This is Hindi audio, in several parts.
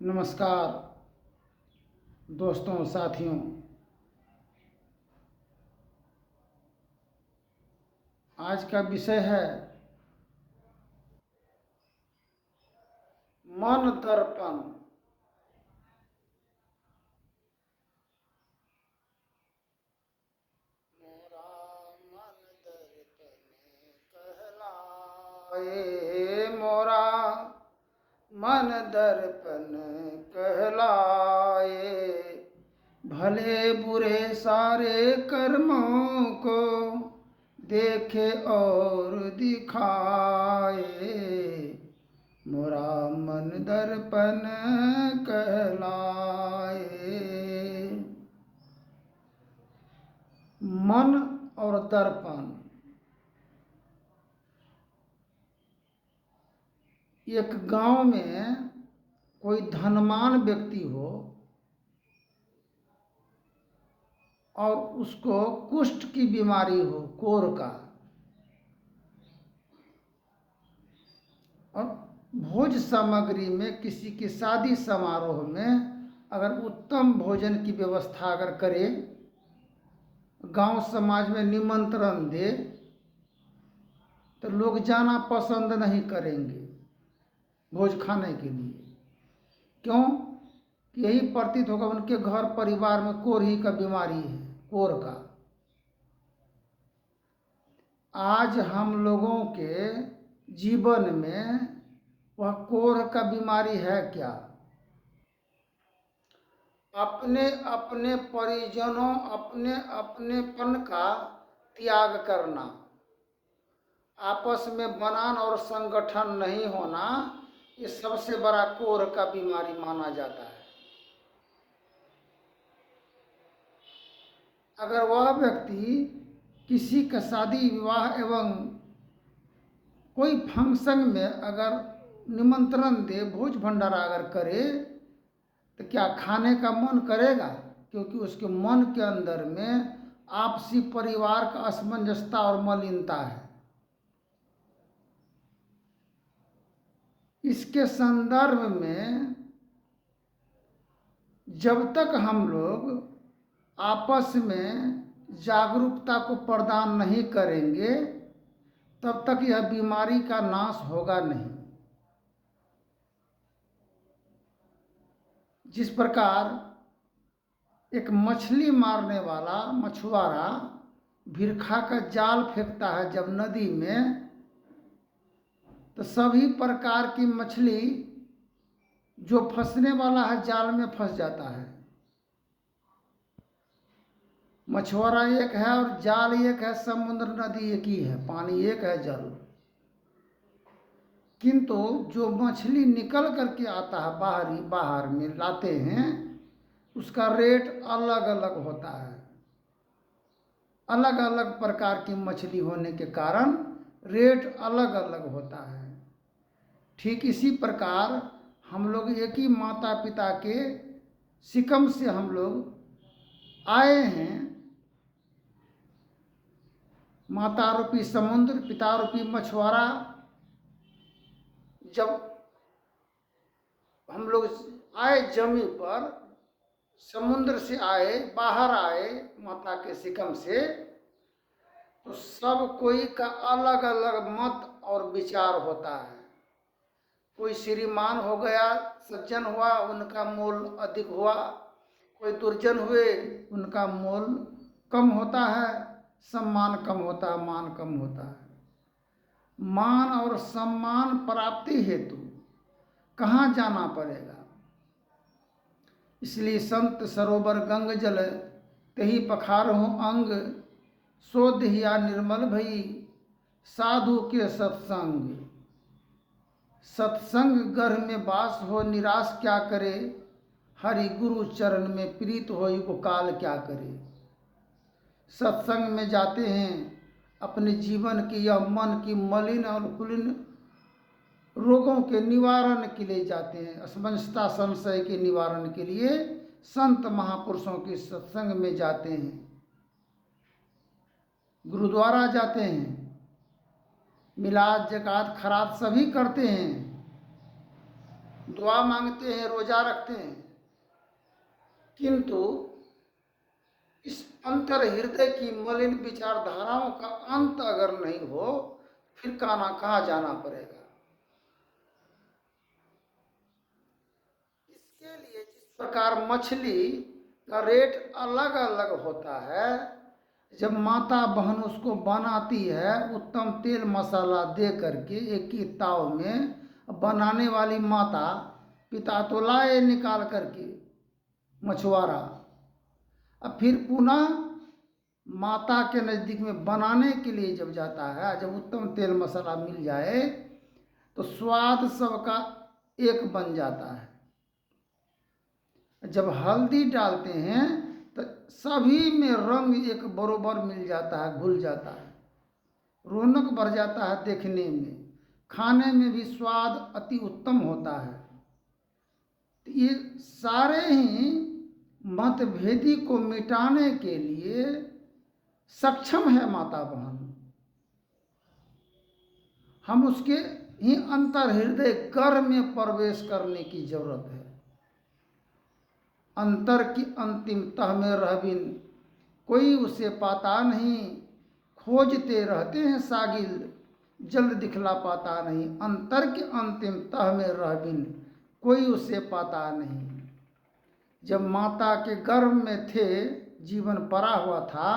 नमस्कार दोस्तों साथियों। आज का विषय है मन दर्पण। मोरा मन दर्पण कहलाए, मोरा मन दर्पण कहलाए। भले बुरे सारे कर्मों को देखे और दिखाए, मोरा मन दर्पण कहलाए। मन और दर्पण, एक गांव में कोई धनवान व्यक्ति हो और उसको कुष्ठ की बीमारी हो, कोढ़ का, और भोज सामग्री में किसी की शादी समारोह में अगर उत्तम भोजन की व्यवस्था अगर करे, गांव समाज में निमंत्रण दे, तो लोग जाना पसंद नहीं करेंगे भोज खाने के लिए। क्यों? यही प्रतीत होगा उनके घर परिवार में कोढ़ी का बीमारी है, कोढ़ का। आज हम लोगों के जीवन में वह कोढ़ का बीमारी है क्या? अपने अपने परिजनों, अपने अपनेपन का त्याग करना, आपस में बनान और संगठन नहीं होना, ये सबसे बड़ा कोढ़ का बीमारी माना जाता है। अगर वह व्यक्ति किसी का शादी विवाह एवं कोई फंक्शन में अगर निमंत्रण दे, भोज भंडारा अगर करे, तो क्या खाने का मन करेगा? क्योंकि उसके मन के अंदर में आपसी परिवार का असमंजसता और मलिनता है। इसके संदर्भ में जब तक हम लोग आपस में जागरूकता को प्रदान नहीं करेंगे, तब तक यह बीमारी का नाश होगा नहीं। जिस प्रकार एक मछली मारने वाला मछुआरा भिरखा का जाल फेंकता है जब नदी में, तो सभी प्रकार की मछली जो फंसने वाला है जाल में फंस जाता है। मछुआरा एक है और जाल एक है, समुद्र नदी एक ही है, पानी एक है, जल। किंतु जो मछली निकल करके आता है बाहर में लाते हैं, उसका रेट अलग अलग होता है। अलग अलग प्रकार की मछली होने के कारण रेट अलग अलग होता है। ठीक इसी प्रकार हम लोग एक ही माता पिता के शिकम से हम लोग आए हैं। माता रूपी समुद्र, पिता रूपी मछुआरा, जब हम लोग आए जमी पर, समुद्र से आए, बाहर आए माता के शिकम से, तो सब कोई का अलग अलग मत और विचार होता है। कोई श्रीमान हो गया, सज्जन हुआ, उनका मोल अधिक हुआ। कोई दुर्जन हुए, उनका मोल कम होता है, सम्मान कम होता है, मान कम होता है। मान और सम्मान प्राप्ति हेतु कहाँ जाना पड़ेगा? इसलिए संत सरोवर गंग जल तही पखारहु अंग, सो देहिया निर्मल भई साधु के सत्संग। सत्संग गर्भ में वास हो निराश क्या करे, हरि गुरु चरण में प्रीत हो को काल क्या करे। सत्संग में जाते हैं, अपने जीवन की या मन की मलिन और कुलीन रोगों के निवारण के लिए जाते हैं, असमंजसता संशय के निवारण के लिए संत महापुरुषों के सत्संग में जाते हैं, गुरुद्वारा जाते हैं, मिलाद जकात खरात सभी करते हैं। दुआ मांगते हैं, रोजा रखते हैं, किंतु इस अंतर हृदय की मलिन विचारधाराओं का अंत अगर नहीं हो, फिर कहाँ जाना पड़ेगा। इसके लिए जिस प्रकार मछली का रेट अलग अलग होता है, जब माता बहन उसको बनाती है उत्तम तेल मसाला दे करके एक ही ताव में, बनाने वाली माता, पिता तो लाए निकाल करके मछुआरा, अब फिर पुनः माता के नज़दीक में बनाने के लिए जब जाता है, जब उत्तम तेल मसाला मिल जाए तो स्वाद सबका एक बन जाता है। जब हल्दी डालते हैं तो सभी में रंग एक बरोबर मिल जाता है, घुल जाता है, रौनक बढ़ जाता है देखने में, खाने में भी स्वाद अति उत्तम होता है। तो ये सारे ही मतभेदी को मिटाने के लिए सक्षम है माता बहन। हम उसके ही अंतर हृदय गर्भ में प्रवेश करने की जरूरत है। अंतर की अंतिम तह में रहबिन कोई उसे पाता नहीं, खोजते रहते हैं सागिल जल्द दिखला पाता नहीं। अंतर की अंतिम तह में रहबिन कोई उसे पाता नहीं। जब माता के गर्भ में थे, जीवन पड़ा हुआ था,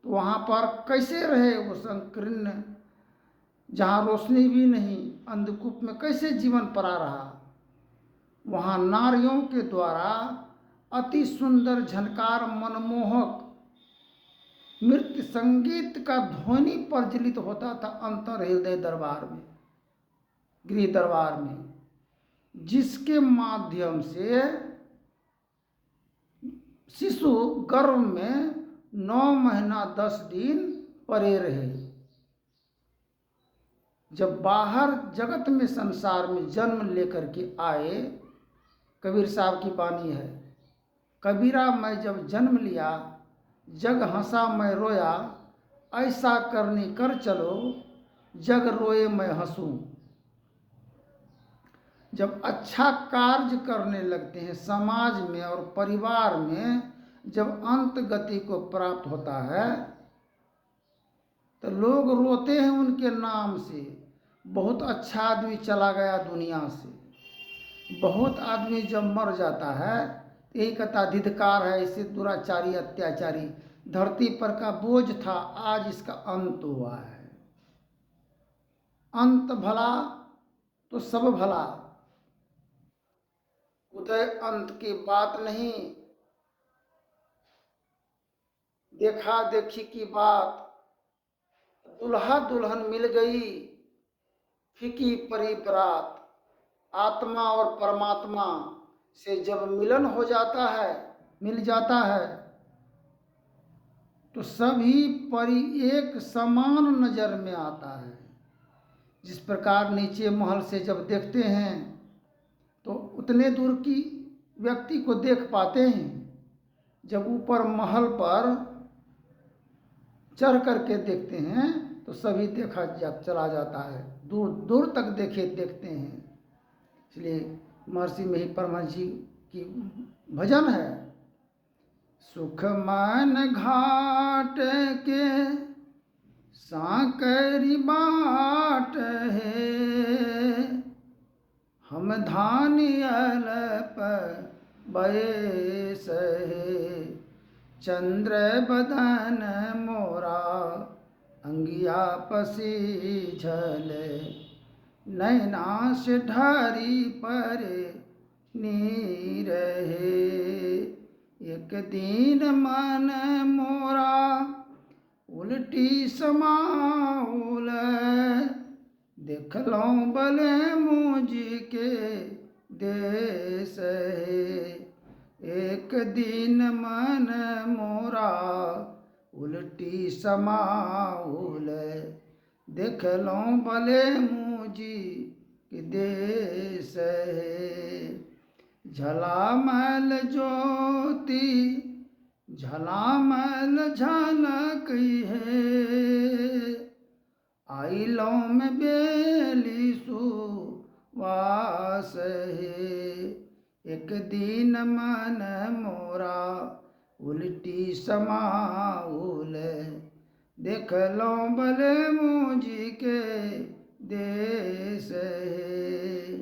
तो वहाँ पर कैसे रहे वो संकीर्ण, जहाँ रोशनी भी नहीं, अंधकूप में कैसे जीवन पड़ा रहा। वहाँ नारियों के द्वारा अति सुंदर झनकार मनमोहक नृत्य संगीत का ध्वनि प्रज्वलित होता था अंतर हृदय दरबार में, गृह दरबार में, जिसके माध्यम से शिशु गर्भ में 9 महीना 10 दिन पड़े रहे। जब बाहर जगत में संसार में जन्म लेकर के आए, कबीर साहब की वाणी है, कबीरा मैं जब जन्म लिया, जग हंसा मैं रोया, ऐसा करनी कर चलो, जग रोए मैं हंसूं। जब अच्छा कार्य करने लगते हैं समाज में और परिवार में, जब अंत गति को प्राप्त होता है तो लोग रोते हैं उनके नाम से। बहुत अच्छा आदमी चला गया दुनिया से। बहुत आदमी जब मर जाता है यही कहता धिक्कार है, इसे दुराचारी अत्याचारी, धरती पर का बोझ था, आज इसका अंत हुआ है। अंत भला तो सब भला, उदय अंत की बात नहीं, देखा देखी की बात। दुल्हा दुल्हन मिल गई, फीकी परी बरात। आत्मा और परमात्मा से जब मिलन हो जाता है, मिल जाता है, तो सभी परी एक समान नजर में आता है। जिस प्रकार नीचे महल से जब देखते हैं तो उतने दूर की व्यक्ति को देख पाते हैं, जब ऊपर महल पर चढ़ करके देखते हैं तो सभी देखा चला जाता है, दूर दूर तक देखते हैं। इसलिए महर्षि में ही परमहंस जी की भजन है, सुख मन घाट के सांकरी बाट है, हम धानियल पर बयस है, चंद्र बदन मोरा अंगिया पसी झले, नैना से ढारी पर नीर है, एक दिन मन मोरा उल्टी समाउल, देखलो बले मुझी के देश है, एक दिन मन मोरा उल्टी समाउल, देखलो बले मुझी के देश है। झलामल ज्योति झलामल झलक है, आइलों में बेली सु वास है। एक दिन मन मोरा उल्टी समाउल, देख लो भले मुझी के देश है।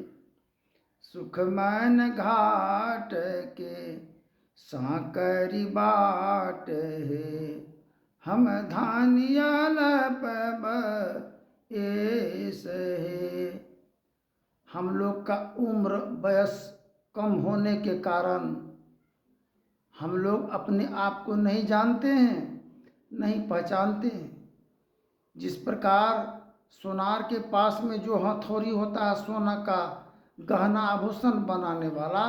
सुख मन घाट के सांकरी बाट है, हम धानियाल पब एस है। हम लोग का उम्र वयस कम होने के कारण हम लोग अपने आप को नहीं जानते हैं, नहीं पहचानते हैं। जिस प्रकार सोनार के पास में जो हथौड़ी होता है सोना का गहना आभूषण बनाने वाला,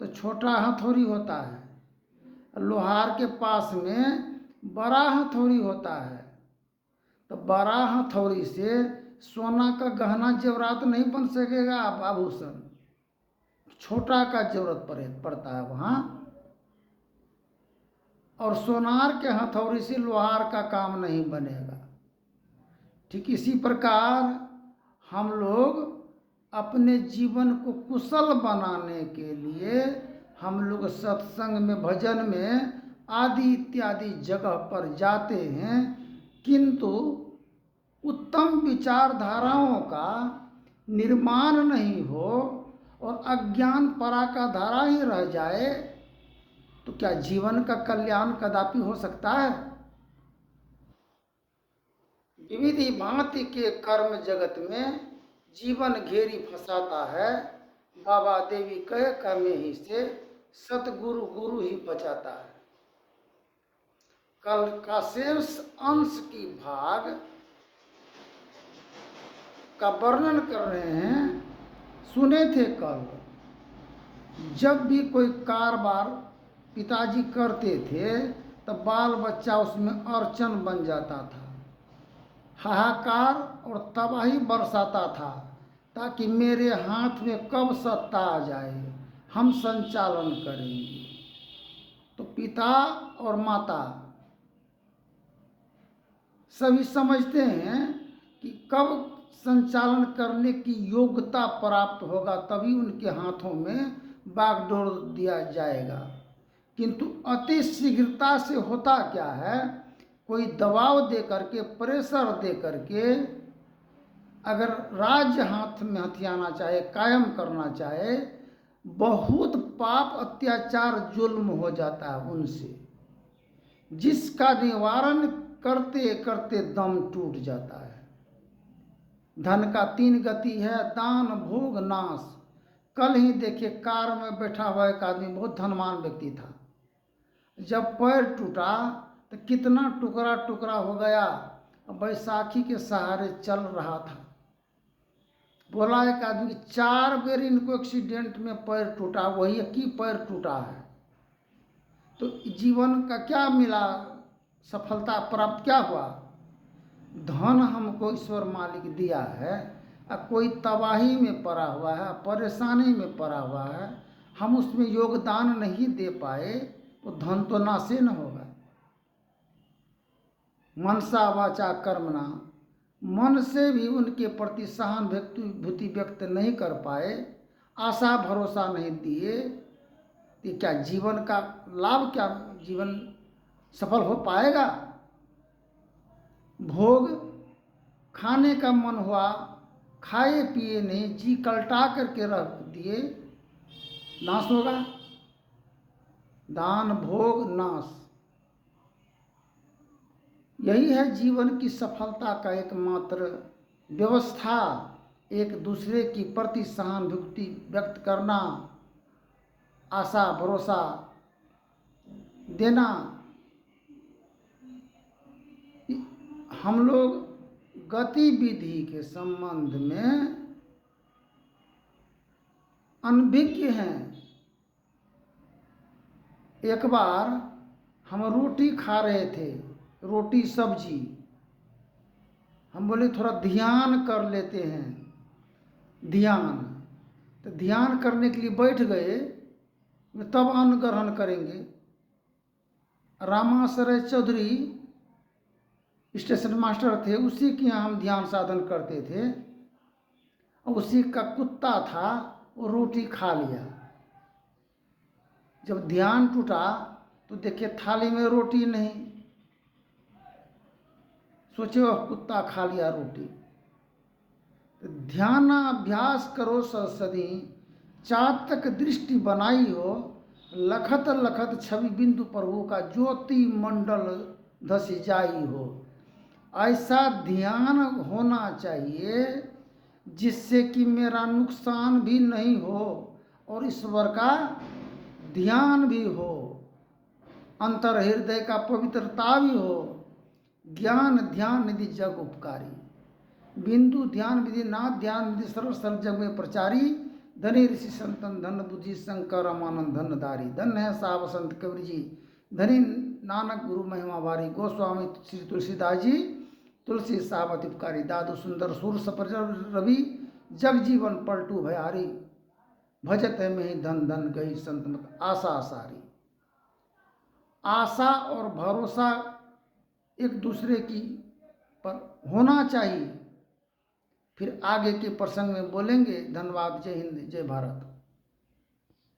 तो छोटा हथौड़ी होता है। लोहार के पास में बड़ा हथौड़ी होता है, तो बड़ा हथौड़ी से सोना का गहना जेवरात नहीं बन सकेगा, आभूषण। छोटा का जरूरत पड़ता है वहाँ। और सोनार के हथौड़ी से लोहार का काम नहीं बनेगा। ठीक इसी प्रकार हम लोग अपने जीवन को कुशल बनाने के लिए हम लोग सत्संग में, भजन में आदि इत्यादि जगह पर जाते हैं, किंतु उत्तम विचारधाराओं का निर्माण नहीं हो और अज्ञान परा का धारा ही रह जाए, तो क्या जीवन का कल्याण कदापि हो सकता है? विविधि भांति के कर्म जगत में जीवन घेरी फंसाता है। बाबा देवी कहे कर्मे ही से सतगुरु गुरु ही बचाता है। कल का शेष अंश की भाग का वर्णन कर रहे हैं। सुने थे कल, जब भी कोई कारोबार पिताजी करते थे तो बाल बच्चा उसमें अड़चन बन जाता था, हाहाकार और तबाही बरसाता था, ताकि मेरे हाथ में कब सत्ता आ जाए, हम संचालन करेंगे। तो पिता और माता सभी समझते हैं कि कब संचालन करने की योग्यता प्राप्त होगा, तभी उनके हाथों में बागडोर दिया जाएगा। किंतु अति शीघ्रता से होता क्या है, कोई दबाव दे करके, प्रेशर दे करके अगर राज्य हाथ में हथियाना चाहे, कायम करना चाहे, बहुत पाप अत्याचार जुल्म हो जाता है उनसे, जिसका निवारण करते करते दम टूट जाता है। धन का 3 गति है, दान, भोग, नाश। कल ही देखिए कार में बैठा हुआ एक आदमी, बहुत धनवान व्यक्ति था, जब पैर टूटा तो कितना टुकड़ा टुकड़ा हो गया, बैसाखी के सहारे चल रहा था। बोला एक आदमी 4 बेर इनको एक्सीडेंट में पैर टूटा, वही एक ही पैर टूटा है। तो जीवन का क्या मिला, सफलता प्राप्त क्या हुआ? धन हमको ईश्वर मालिक दिया है, कोई तबाही में पड़ा हुआ है, परेशानी में पड़ा हुआ है, हम उसमें योगदान नहीं दे पाए, तो धन तो नाशे न होगा। मनसा वाचा कर्मणा, मन से भी उनके प्रति सहानुभूति व्यक्त नहीं कर पाए, आशा भरोसा नहीं दिए, कि क्या जीवन का लाभ, क्या जीवन सफल हो पाएगा? भोग खाने का मन हुआ, खाए पिए नहीं, जी कलटा करके रख दिए, नाश होगा। दान, भोग, नाश, यही है जीवन की सफलता का एकमात्र व्यवस्था। एक दूसरे की प्रति सहानुभूति व्यक्त करना, आशा भरोसा देना। हम लोग गतिविधि के संबंध में अनभिज्ञ हैं। एक बार हम रोटी खा रहे थे, रोटी सब्जी, हम बोले थोड़ा ध्यान कर लेते हैं। ध्यान, तो ध्यान करने के लिए बैठ गए, तब अन्न ग्रहण करेंगे। रामाश्रय चौधरी स्टेशन मास्टर थे, उसी के यहाँ हम ध्यान साधन करते थे। उसी का कुत्ता था, वो रोटी खा लिया। जब ध्यान टूटा तो देखे थाली में रोटी नहीं, सोचे वह कुत्ता खा लिया रोटी। तो ध्यानाभ्यास करो सरसदी, चातक दृष्टि बनाई हो, लखत लखत छवि बिंदु प्रभु का ज्योति मंडल धसी जाई हो। ऐसा ध्यान होना चाहिए जिससे कि मेरा नुकसान भी नहीं हो और ईश्वर का ध्यान भी हो, अंतर हृदय का पवित्रता भी हो। ज्ञान ध्यान निधि जग उपकारी, बिंदु ध्यान विधि नाथ ध्यान विधि सर्व सर्व जग में प्रचारी। धनी ऋषि संतन धन बुद्धि शंकर रामानंद धन धारी, धन है सा वसंत कबीर जी, धनी नानक गुरु महिमा भारी। गोस्वामी श्री तुलसीदास जी, तुलसी सावत उपकारी, दादू सुंदर सुर सपर रवि, जग जीवन पलटू भयारी। भजत है में ही धन धन गई संत मत आशा सारी। आशा और भरोसा एक दूसरे की पर होना चाहिए। फिर आगे के प्रसंग में बोलेंगे। धन्यवाद। जय हिंद, जय भारत।